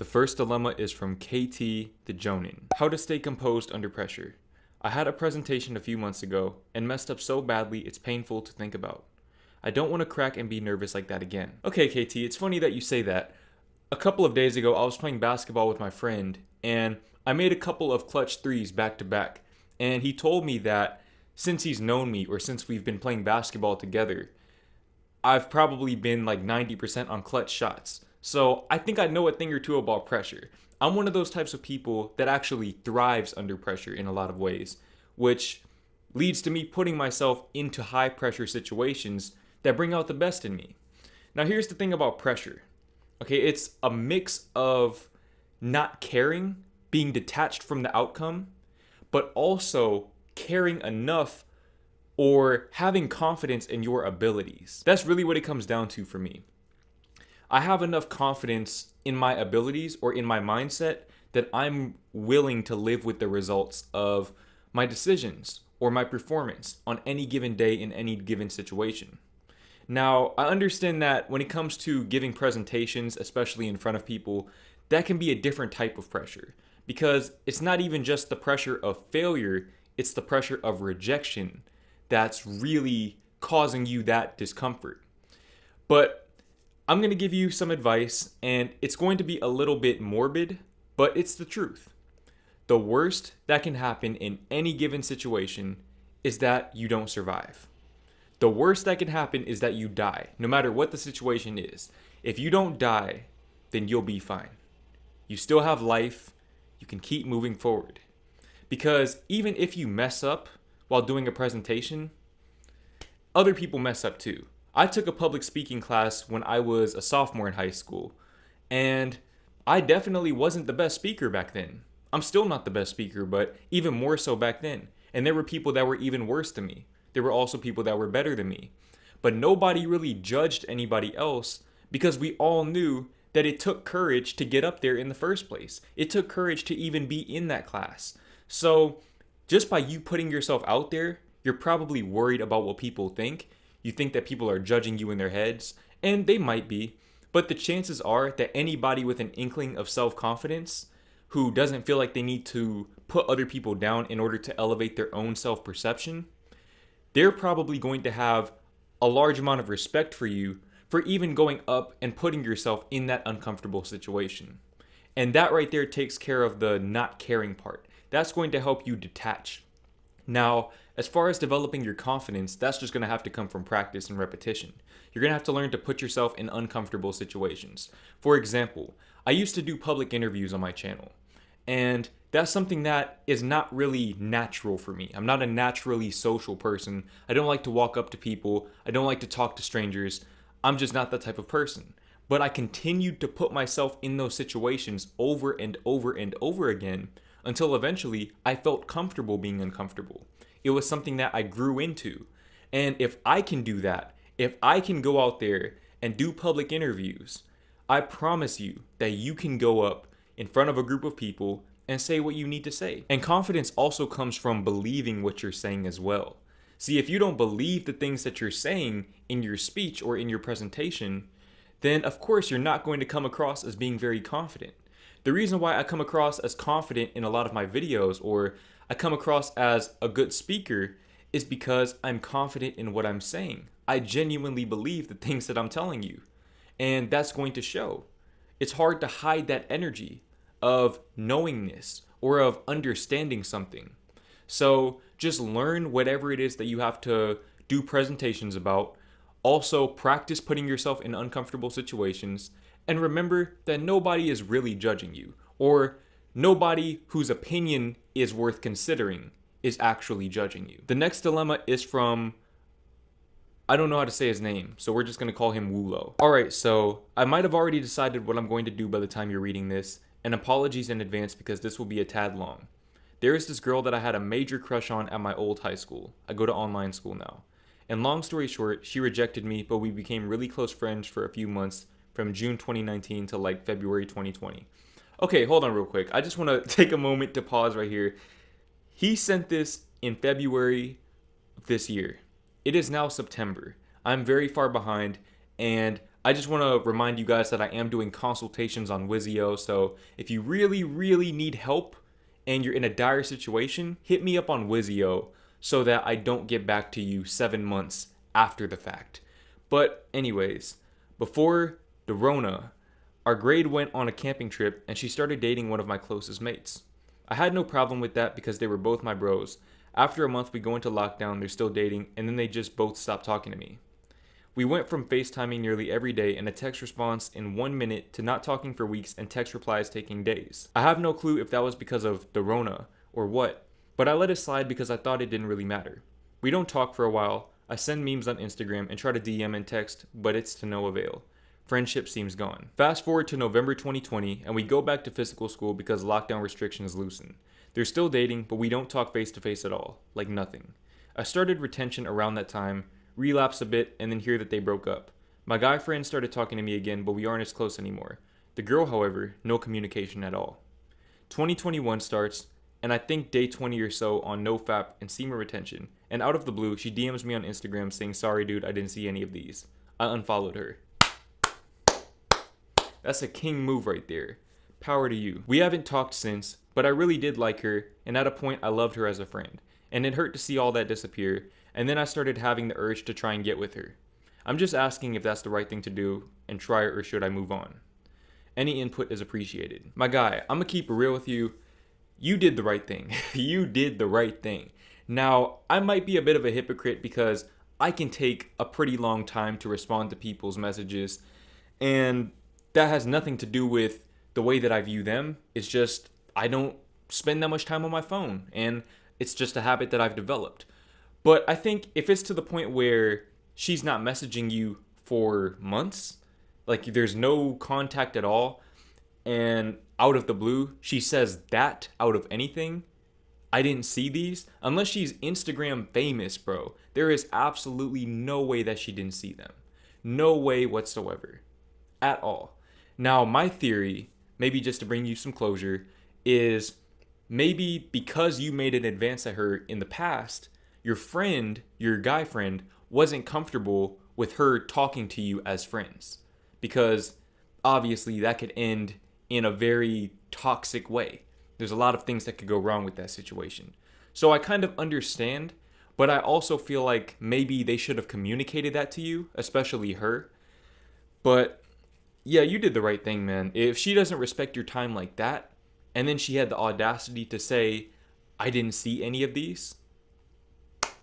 The first dilemma is from KT the Jonin. How to stay composed under pressure. I had a presentation a few months ago and messed up so badly it's painful to think about. I don't want to crack and be nervous like that again. Okay, KT, it's funny that you say that. A couple of days ago, I was playing basketball with my friend and I made a couple of clutch threes back to back. And he told me that since he's known me or since we've been playing basketball together, I've probably been like 90% on clutch shots. So I think I know a thing or two about pressure. I'm one of those types of people that actually thrives under pressure in a lot of ways, which leads to me putting myself into high pressure situations that bring out the best in me. Now here's the thing about pressure. Okay, it's a mix of not caring, being detached from the outcome, but also caring enough or having confidence in your abilities. That's really what it comes down to for me. I have enough confidence in my abilities or in my mindset that I'm willing to live with the results of my decisions or my performance on any given day in any given situation. Now, I understand that when it comes to giving presentations, especially in front of people, that can be a different type of pressure because it's not even just the pressure of failure, it's the pressure of rejection that's really causing you that discomfort. But I'm going to give you some advice, and it's going to be a little bit morbid, but it's the truth. The worst that can happen in any given situation is that you don't survive. The worst that can happen is that you die, no matter what the situation is. If you don't die, then you'll be fine. You still have life. You can keep moving forward. Because even if you mess up while doing a presentation, other people mess up too. I took a public speaking class when I was a sophomore in high school, and I definitely wasn't the best speaker back then. I'm still not the best speaker, but even more so back then. And there were people that were even worse than me. There were also people that were better than me. But nobody really judged anybody else because we all knew that it took courage to get up there in the first place. It took courage to even be in that class. So just by you putting yourself out there, you're probably worried about what people think. You think that people are judging you in their heads, and they might be. But the chances are that anybody with an inkling of self-confidence who doesn't feel like they need to put other people down in order to elevate their own self-perception, they're probably going to have a large amount of respect for you for even going up and putting yourself in that uncomfortable situation. And that right there takes care of the not caring part. That's going to help you detach. Now, as far as developing your confidence, that's just going to have to come from practice and repetition. You're going to have to learn to put yourself in uncomfortable situations. For example, I used to do public interviews on my channel, and that's something that is not really natural for me. I'm not a naturally social person. I don't like to walk up to people. I don't like to talk to strangers. I'm just not that type of person. But I continued to put myself in those situations over and over and over again until eventually I felt comfortable being uncomfortable. It was something that I grew into. And if I can do that, if I can go out there and do public interviews, I promise you that you can go up in front of a group of people and say what you need to say. And confidence also comes from believing what you're saying as well. See, if you don't believe the things that you're saying in your speech or in your presentation, then of course you're not going to come across as being very confident. The reason why I come across as confident in a lot of my videos or I come across as a good speaker is because I'm confident in what I'm saying. I genuinely believe the things that I'm telling you. And that's going to show. It's hard to hide that energy of knowingness or of understanding something. So just learn whatever it is that you have to do presentations about. Also practice putting yourself in uncomfortable situations. And remember that nobody is really judging you, or nobody whose opinion is worth considering is actually judging you. The next dilemma is from, I don't know how to say his name, so we're just going to call him Wulo. Alright, so I might have already decided what I'm going to do by the time you're reading this, and apologies in advance because this will be a tad long. There is this girl that I had a major crush on at my old high school. I go to online school now. And long story short, she rejected me, but we became really close friends for a few months from June 2019 to like February 2020. Okay, hold on real quick. I just want to take a moment to pause right here. He sent this in February of this year. It is now September. I'm very far behind, and I just want to remind you guys that I am doing consultations on Wizio, so if you really, really need help and you're in a dire situation, hit me up on Wizio so that I don't get back to you 7 months after the fact. But anyways, before the Rona, our grade went on a camping trip and she started dating one of my closest mates. I had no problem with that because they were both my bros. After a month, we go into lockdown, they're still dating, and then they just both stopped talking to me. We went from FaceTiming nearly every day and a text response in 1 minute to not talking for weeks and text replies taking days. I have no clue if that was because of the Rona or what, but I let it slide because I thought it didn't really matter. We don't talk for a while. I send memes on Instagram and try to DM and text, but it's to no avail. Friendship seems gone. Fast forward to November 2020 and we go back to physical school because lockdown restrictions loosen. They're still dating, but we don't talk face to face at all, like nothing. I started retention around that time, relapsed a bit, and then hear that they broke up. My guy friend started talking to me again, but we aren't as close anymore. The girl, however, no communication at all. 2021 starts, and I think day 20 or so on NoFap and semen retention, and out of the blue, she DMs me on Instagram saying, "Sorry dude, I didn't see any of these." I unfollowed her. That's a king move right there. Power to you. We haven't talked since, but I really did like her, and at a point I loved her as a friend. And it hurt to see all that disappear, and then I started having the urge to try and get with her. I'm just asking if that's the right thing to do, and try it, or should I move on? Any input is appreciated. My guy, I'm gonna keep it real with you. You did the right thing. You did the right thing. Now, I might be a bit of a hypocrite because I can take a pretty long time to respond to people's messages, and that has nothing to do with the way that I view them. It's just I don't spend that much time on my phone, and it's just a habit that I've developed. But I think if it's to the point where she's not messaging you for months, like there's no contact at all, and out of the blue, she says that out of anything, "I didn't see these," unless she's Instagram famous, bro, there is absolutely no way that she didn't see them. No way whatsoever. At all. Now, my theory, maybe just to bring you some closure, is maybe because you made an advance at her in the past, your friend, your guy friend, wasn't comfortable with her talking to you as friends. Because obviously that could end in a very toxic way. There's a lot of things that could go wrong with that situation. So I kind of understand, but I also feel like maybe they should have communicated that to you, especially her. But yeah, you did the right thing, man. If she doesn't respect your time like that, and then she had the audacity to say, "I didn't see any of these,"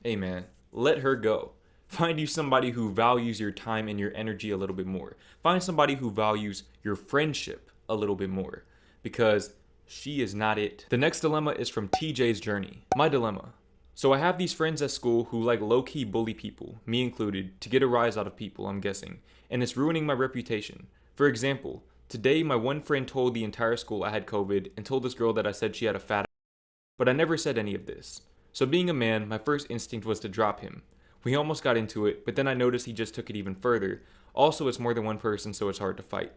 hey man, let her go. Find you somebody who values your time and your energy a little bit more. Find somebody who values your friendship a little bit more, because she is not it. The next dilemma is from TJ's Journey. My dilemma. So I have these friends at school who like low-key bully people, me included, to get a rise out of people, I'm guessing, and it's ruining my reputation. For example, today my one friend told the entire school I had COVID and told this girl that I said she had a fat ass, but I never said any of this. So being a man, my first instinct was to drop him. We almost got into it, but then I noticed he just took it even further. Also, it's more than one person, so it's hard to fight.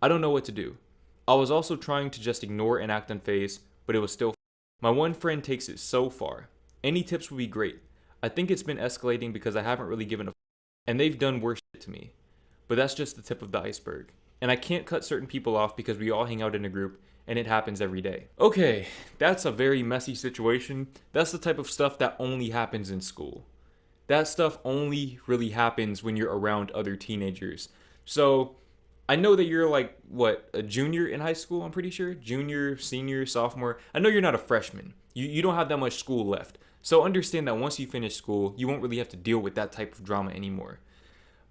I don't know what to do. I was also trying to just ignore and act unfazed, but it was still. My one friend takes it so far. Any tips would be great. I think it's been escalating because I haven't really given a and they've done worse shit to me. But that's just the tip of the iceberg. And I can't cut certain people off because we all hang out in a group and it happens every day. Okay, that's a very messy situation. That's the type of stuff that only happens in school. That stuff only really happens when you're around other teenagers. So I know that you're like, what, a junior in high school, I'm pretty sure? Junior, senior, sophomore. I know you're not a freshman. You don't have that much school left. So understand that once you finish school, you won't really have to deal with that type of drama anymore.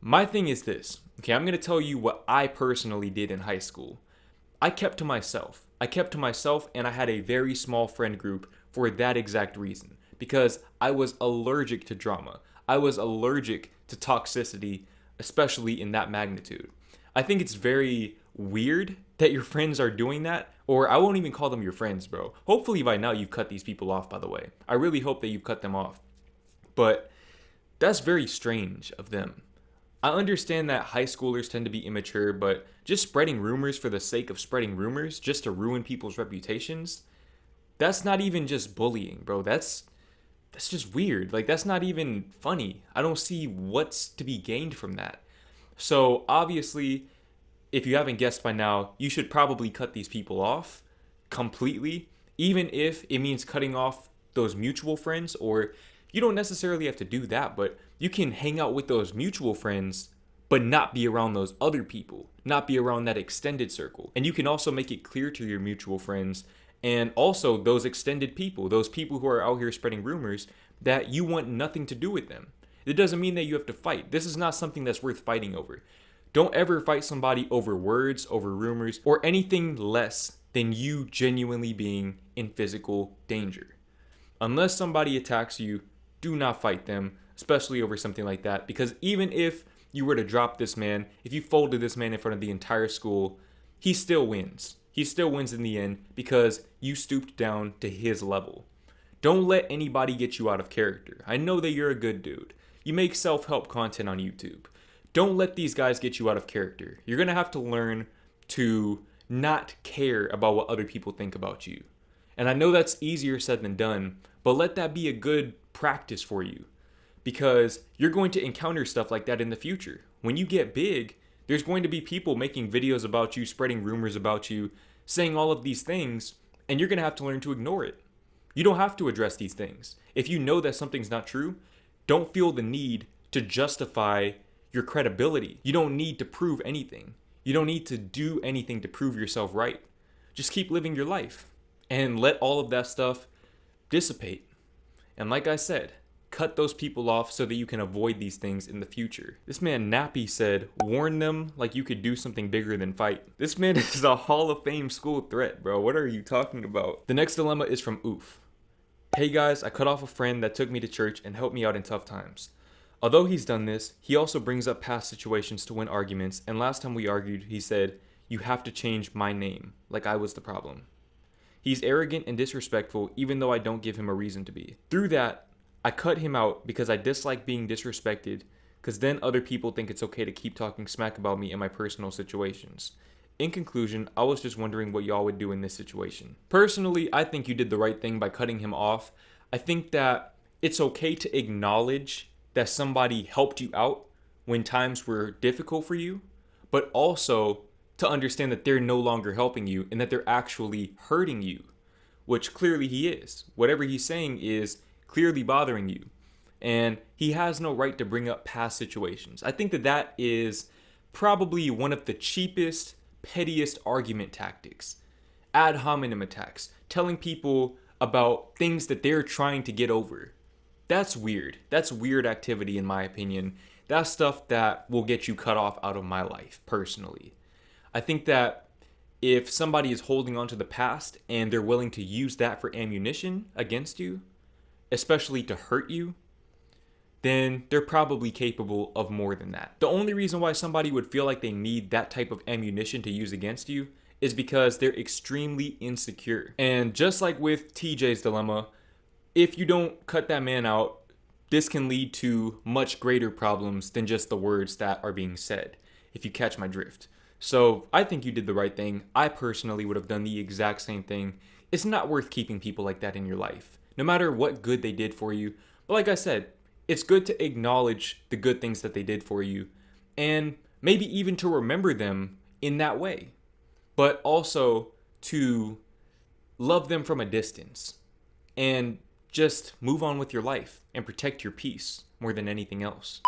My thing is this. Okay, I'm going to tell you what I personally did in high school. I kept to myself. And I had a very small friend group for that exact reason. Because I was allergic to drama. I was allergic to toxicity, especially in that magnitude. I think it's very weird that your friends are doing that, or I won't even call them your friends, bro. Hopefully by now you've cut these people off, by the way. I really hope that you've cut them off. But that's very strange of them. I understand that high schoolers tend to be immature, but just spreading rumors for the sake of spreading rumors, just to ruin people's reputations, that's not even just bullying, bro. That's just weird. Like, that's not even funny. I don't see what's to be gained from that. So obviously, if you haven't guessed by now, you should probably cut these people off completely, even if it means cutting off those mutual friends, or you don't necessarily have to do that, but you can hang out with those mutual friends but not be around those other people, not be around that extended circle. And you can also make it clear to your mutual friends and also those extended people, those people who are out here spreading rumors, that you want nothing to do with them. It doesn't mean that you have to fight. This is not something that's worth fighting over. Don't ever fight somebody over words, over rumors, or anything less than you genuinely being in physical danger. Unless somebody attacks you, do not fight them, especially over something like that, because even if you were to drop this man, if you folded this man in front of the entire school, he still wins. He still wins in the end because you stooped down to his level. Don't let anybody get you out of character. I know that you're a good dude. You make self-help content on YouTube. Don't let these guys get you out of character. You're going to have to learn to not care about what other people think about you. And I know that's easier said than done, but let that be a good practice for you, because you're going to encounter stuff like that in the future. When you get big, there's going to be people making videos about you, spreading rumors about you, saying all of these things, and you're going to have to learn to ignore it. You don't have to address these things. If you know that something's not true, don't feel the need to justify your credibility. You don't need to prove anything. You don't need to do anything to prove yourself right. Just keep living your life and let all of that stuff dissipate. And like I said, cut those people off so that you can avoid these things in the future. This man Nappy said, warn them like you could do something bigger than fight. This man is a Hall of Fame school threat, bro. What are you talking about? The next dilemma is from Oof. Hey guys, I cut off a friend that took me to church and helped me out in tough times. Although he's done this, he also brings up past situations to win arguments, and last time we argued, he said, you have to change my name, like I was the problem. He's arrogant and disrespectful even though I don't give him a reason to be. Through that, I cut him out because I dislike being disrespected, because then other people think it's okay to keep talking smack about me in my personal situations. In conclusion, I was just wondering what y'all would do in this situation. Personally, I think you did the right thing by cutting him off. I think that it's okay to acknowledge that somebody helped you out when times were difficult for you, but also to understand that they're no longer helping you and that they're actually hurting you, which clearly he is. Whatever he's saying is clearly bothering you, and he has no right to bring up past situations. I think that that is probably one of the cheapest, pettiest argument tactics. Ad hominem attacks, telling people about things that they're trying to get over. That's weird. That's weird activity in my opinion. That's stuff that will get you cut off out of my life, personally. I think that if somebody is holding on to the past and they're willing to use that for ammunition against you, especially to hurt you, then they're probably capable of more than that. The only reason why somebody would feel like they need that type of ammunition to use against you is because they're extremely insecure. And just like with TJ's dilemma, if you don't cut that man out, this can lead to much greater problems than just the words that are being said, if you catch my drift. So I think you did the right thing. I personally would have done the exact same thing. It's not worth keeping people like that in your life, no matter what good they did for you. But like I said, it's good to acknowledge the good things that they did for you, and maybe even to remember them in that way, but also to love them from a distance and just move on with your life and protect your peace more than anything else.